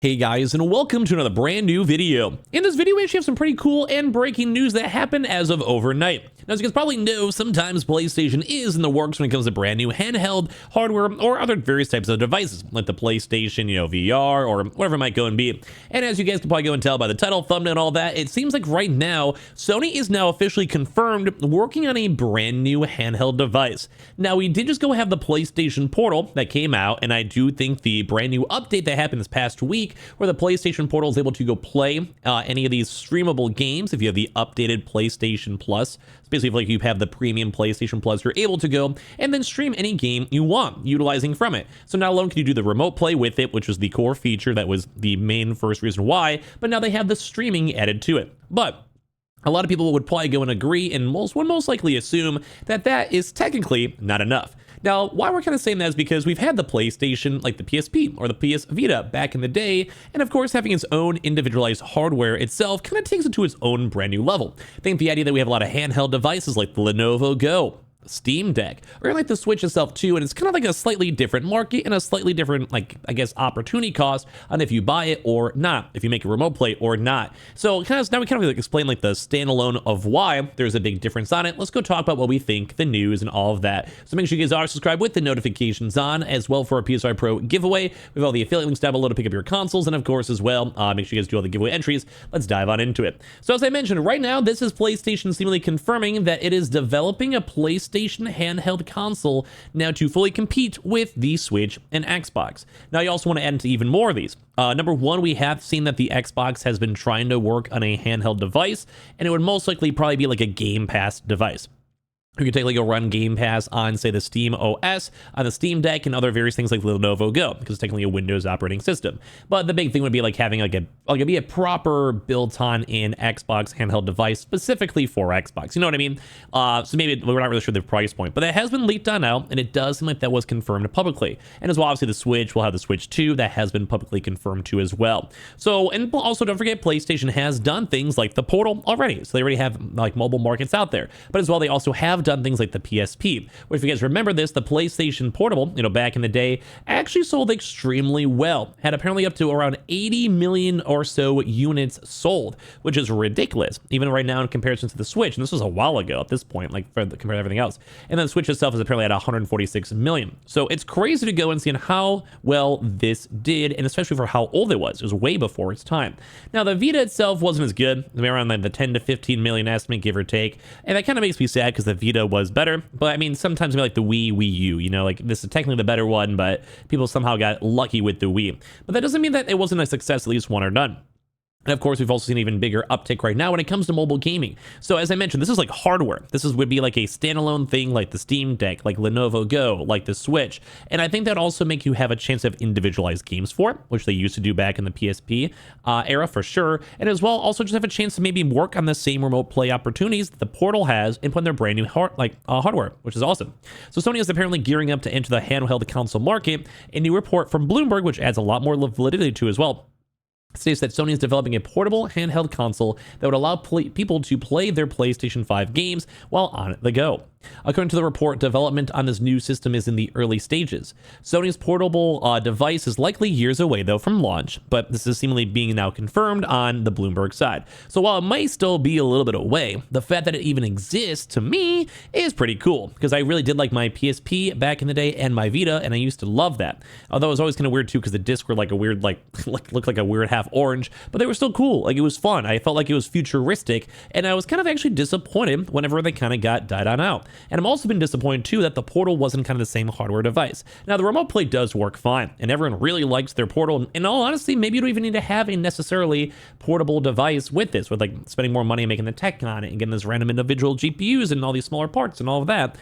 Hey guys, and welcome to another brand new video. In this video, we actually have some pretty cool and breaking news that happened as of overnight. Now, as you guys probably know, sometimes PlayStation is in the works when it comes to brand new handheld hardware or other various types of devices, like the PlayStation, VR, or whatever it might go and be. And as you guys can probably go and tell by the title, thumbnail, and all that, it seems like right now, Sony is now officially confirmed working on a brand new handheld device. Now, we did just go have the PlayStation Portal that came out, and I do think the brand new update that happened this past week where the PlayStation Portal is able to go play any of these streamable games if you have the updated PlayStation Plus. It's basically like you have the premium PlayStation Plus, you're able to go and then stream any game you want utilizing from it. So not alone can you do the remote play with it, which was the core feature that was the main first reason why, but now they have the streaming added to it. But a lot of people would probably go and agree and would most likely assume that that is technically not enough. Now, why we're kind of saying that is because we've had the PlayStation, like the PSP or the PS Vita back in the day, and of course having its own individualized hardware itself kind of takes it to its own brand new level. I think the idea that we have a lot of handheld devices like the Lenovo Go, Steam Deck, or like the Switch itself too, and it's kind of like a slightly different market and a slightly different, like, I guess, opportunity cost on if you buy it or not, if you make a remote play or not. So now we kind of like explain like the standalone of why there's a big difference on it. Let's go talk about what we think, the news, and all of that. So make sure you guys are subscribed with the notifications on, as well for our PS5 Pro giveaway. We have all the affiliate links down below to pick up your consoles, and of course as well, make sure you guys do all the giveaway entries. Let's dive on into it. So as I mentioned, right now this is PlayStation seemingly confirming that it is developing a PlayStation handheld console now to fully compete with the Switch and Xbox. Now you also want to add into even more of these. Number one, we have seen that the Xbox has been trying to work on a handheld device, and it would most likely probably be like a Game Pass device. You can technically go run Game Pass on, say, the Steam OS, on the Steam Deck, and other various things like the Lenovo Go, because it's technically a Windows operating system. But the big thing would be like having a proper built-on-in Xbox handheld device specifically for Xbox. You know what I mean? So maybe we're not really sure the price point, but that has been leaked on out, and it does seem like that was confirmed publicly. And as well, obviously, the Switch will have the Switch 2 that has been publicly confirmed too as well. So, and also don't forget, PlayStation has done things like the Portal already. So they already have like mobile markets out there. But as well, they also have done things like the PSP, which, if you guys remember this, the PlayStation Portable, back in the day, actually sold extremely well. Had apparently up to around 80 million or so units sold, which is ridiculous, even right now in comparison to the Switch. And this was a while ago at this point, like compared to everything else. And then the Switch itself is apparently at 146 million. So it's crazy to go and see how well this did, and especially for how old it was. It was way before its time. Now, the Vita itself wasn't as good, around like the 10 to 15 million estimate, give or take. And that kind of makes me sad because the Vita was better, but I mean, sometimes like the Wii U, like this is technically the better one, but people somehow got lucky with the Wii. But that doesn't mean that it wasn't a success, at least one or none. And of course, we've also seen an even bigger uptick right now when it comes to mobile gaming. So as I mentioned, this is like hardware. Would be like a standalone thing like the Steam Deck, like Lenovo Go, like the Switch. And I think that also make you have a chance of individualized games for it, which they used to do back in the PSP era for sure. And as well, also just have a chance to maybe work on the same remote play opportunities that the Portal has and put in their brand new hardware, which is awesome. So Sony is apparently gearing up to enter the handheld console market. A new report from Bloomberg, which adds a lot more validity to as well, states that Sony is developing a portable handheld console that would allow people to play their PlayStation 5 games while on the go. According to the report, development on this new system is in the early stages. Sony's portable device is likely years away, though, from launch, but this is seemingly being now confirmed on the Bloomberg side. So while it might still be a little bit away, the fact that it even exists, to me, is pretty cool, because I really did like my PSP back in the day and my Vita, and I used to love that. Although it was always kind of weird, too, because the discs were like a weird, looked like a weird half orange, but they were still cool. Like, it was fun. I felt like it was futuristic, and I was kind of actually disappointed whenever they kind of died on out. And I'm also been disappointed too that the Portal wasn't kind of the same hardware device. Now, the remote play does work fine, and everyone really likes their Portal. And in all honesty, maybe you don't even need to have a necessarily portable device with this, with like spending more money making the tech on it and getting this random individual GPUs and all these smaller parts and all of that.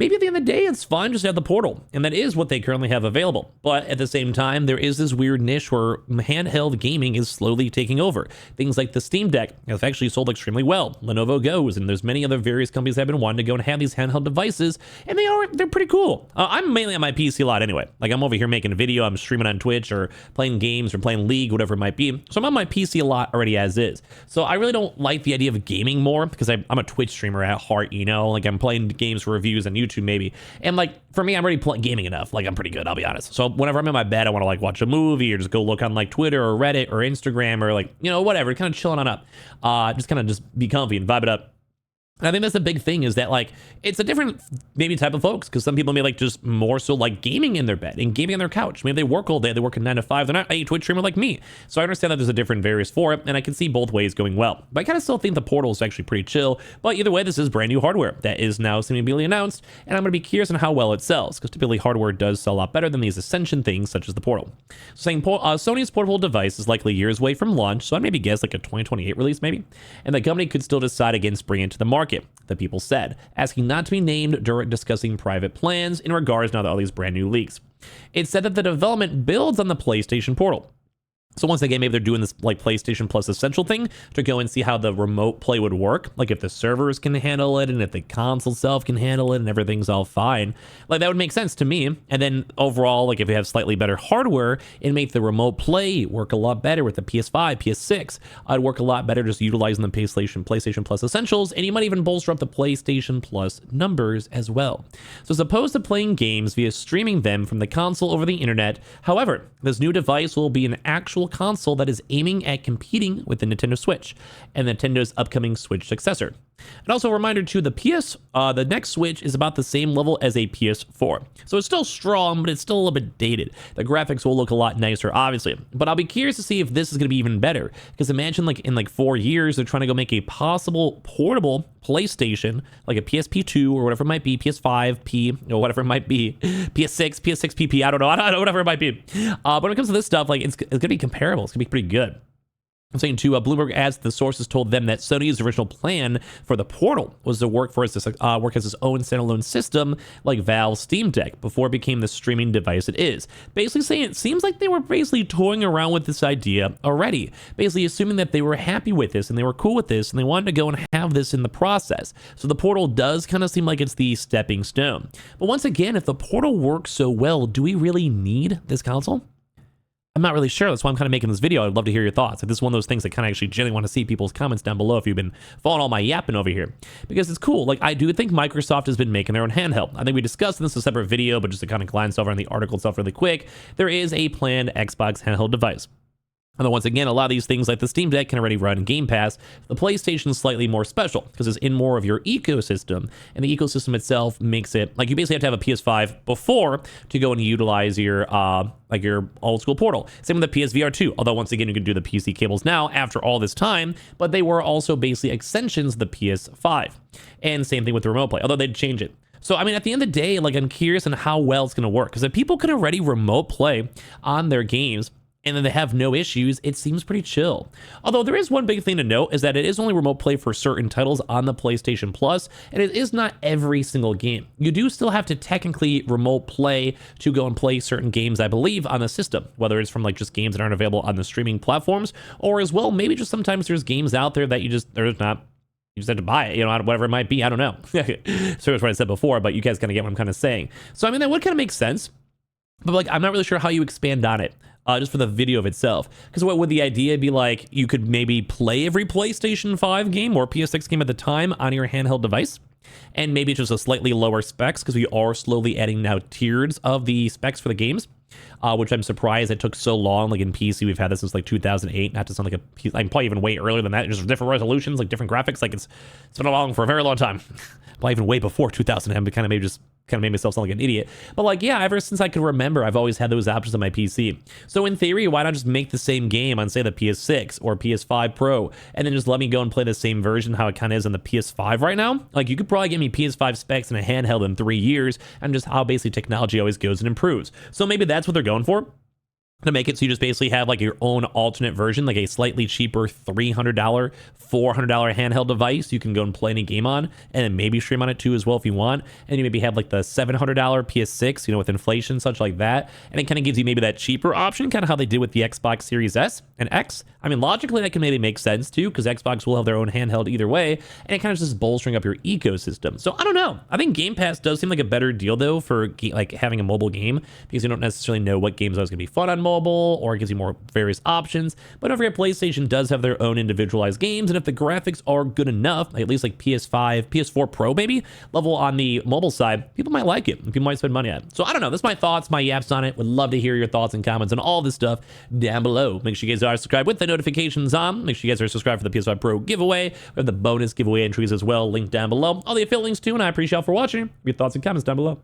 Maybe at the end of the day, it's fine just to have the Portal, and that is what they currently have available. But at the same time, there is this weird niche where handheld gaming is slowly taking over. Things like the Steam Deck have actually sold extremely well. Lenovo Goes, and there's many other various companies that have been wanting to go and have these handheld devices, and they're pretty cool. I'm mainly on my PC a lot anyway. Like, I'm over here making a video, I'm streaming on Twitch, or playing games, or playing League, whatever it might be. So I'm on my PC a lot already as is. So I really don't like the idea of gaming more, because I'm a Twitch streamer at heart, like I'm playing games for reviews on YouTube YouTube maybe. And like for me, I'm already gaming enough. Like I'm pretty good, I'll be honest. So whenever I'm in my bed, I want to like watch a movie or just go look on like Twitter or Reddit or Instagram or like, you know, whatever, kind of chilling on up. Just kind of just be comfy and vibe it up. And I think that's the big thing is that like it's a different maybe type of folks, because some people may like just more so like gaming in their bed and gaming on their couch. Maybe they work all day, they work a 9 to 5. They're not a Twitch streamer like me. So I understand that there's a different various for it, and I can see both ways going well. But I kind of still think the Portal is actually pretty chill. But either way, this is brand new hardware that is now seemingly announced, and I'm going to be curious on how well it sells, because typically hardware does sell a lot better than these Ascension things such as the Portal. So saying Sony's portable device is likely years away from launch, so I'd maybe guess like a 2028 release maybe, and the company could still decide against bringing it to the market, the people said, asking not to be named during discussing private plans in regards now to all these brand new leaks. It said that the development builds on the PlayStation Portal. So once again, maybe they're doing this like PlayStation Plus Essential thing to go and see how the remote play would work. Like if the servers can handle it and if the console itself can handle it and everything's all fine. Like that would make sense to me. And then overall, like if you have slightly better hardware, it'd make the remote play work a lot better with the PS5, PS6. It'd work a lot better just utilizing the PlayStation Plus Essentials. And you might even bolster up the PlayStation Plus numbers as well. So as opposed to playing games via streaming them from the console over the internet, however, this new device will be an actual console that is aiming at competing with the Nintendo Switch and Nintendo's upcoming Switch successor. And also a reminder too, the next Switch is about the same level as a PS4. So it's still strong, but it's still a little bit dated. The graphics will look a lot nicer, obviously, but I'll be curious to see if this is going to be even better, because imagine like in like 4 years, they're trying to go make a possible portable PlayStation, like a PSP2 or whatever it might be, PS5 P or whatever it might be, PS6 PP, I don't know, whatever it might be. But when it comes to this stuff, like it's going to be comparable. It's going to be pretty good. I'm saying too, Bloomberg adds the sources told them that Sony's original plan for the Portal was to work as its own standalone system like Valve's Steam Deck before it became the streaming device it is. Basically saying it seems like they were basically toying around with this idea already, basically assuming that they were happy with this and they were cool with this and they wanted to go and have this in the process. So the Portal does kind of seem like it's the stepping stone. But once again, if the Portal works so well, do we really need this console? I'm not really sure. That's why I'm kind of making this video. I'd love to hear your thoughts. If this is one of those things I kind of actually genuinely want to see people's comments down below if you've been following all my yapping over here. Because it's cool. Like, I do think Microsoft has been making their own handheld. I think we discussed this in a separate video, but just to kind of glance over on the article itself really quick, there is a planned Xbox handheld device. Although once again, a lot of these things like the Steam Deck can already run Game Pass, the PlayStation is slightly more special because it's in more of your ecosystem, and the ecosystem itself makes it like you basically have to have a PS5 before to go and utilize your like your old school Portal. Same with the PSVR 2, although once again you can do the PC cables now after all this time, but they were also basically extensions of the PS5. And same thing with the remote play, although they'd change it. So, I mean, at the end of the day, like I'm curious on how well it's going to work, because if people can already remote play on their games, and then they have no issues, it seems pretty chill. Although there is one big thing to note is that it is only remote play for certain titles on the PlayStation Plus, and it is not every single game. You do still have to technically remote play to go and play certain games, I believe, on the system, whether it's from like just games that aren't available on the streaming platforms, or as well, maybe just sometimes there's games out there that you just have to buy it, you know, whatever it might be. I don't know. So that's what I said before, but you guys kind of get what I'm kind of saying. So, I mean, that would kind of make sense, but like, I'm not really sure how you expand on it. Just for the video of itself. Because what would the idea be like? You could maybe play every PlayStation 5 game or PS6 game at the time on your handheld device, and maybe just a slightly lower specs, because we are slowly adding now tiers of the specs for the games, which I'm surprised it took so long. Like in PC, we've had this since like 2008, not to sound like I'm probably even way earlier than that, just different resolutions, like different graphics. Like it's been along for a very long time. Probably even way before 2010, but kind of made myself sound like an idiot. But like, yeah, ever since I could remember, I've always had those options on my PC. So in theory, why not just make the same game on, say, the PS6 or PS5 Pro, and then just let me go and play the same version how it kind of is on the PS5 right now? Like, you could probably get me PS5 specs and a handheld in 3 years, and just how basically technology always goes and improves. So maybe that's what they're going for, to make it so you just basically have like your own alternate version, like a slightly cheaper $300, $400 handheld device you can go and play any game on, and then maybe stream on it too as well if you want. And you maybe have like the $700 PS6, you know, with inflation, such like that. And it kind of gives you maybe that cheaper option, kind of how they did with the Xbox Series S and X. I mean, logically, that can maybe make sense too, because Xbox will have their own handheld either way, and it kind of just bolstering up your ecosystem. So I don't know. I think Game Pass does seem like a better deal though for like having a mobile game, because you don't necessarily know what games are going to be fun on mobile, or it gives you more various options. But don't forget, PlayStation does have their own individualized games, and if the graphics are good enough, at least like PS5, PS4 Pro maybe, level on the mobile side, people might like it, and people might spend money on it. So I don't know, that's my thoughts, my yaps on it. Would love to hear your thoughts and comments on all this stuff down below. Make sure you guys are subscribed with the notifications on. Make sure you guys are subscribed for the PS5 Pro giveaway. We have the bonus giveaway entries as well, linked down below. All the affiliate links too, and I appreciate y'all for watching. Your thoughts and comments down below.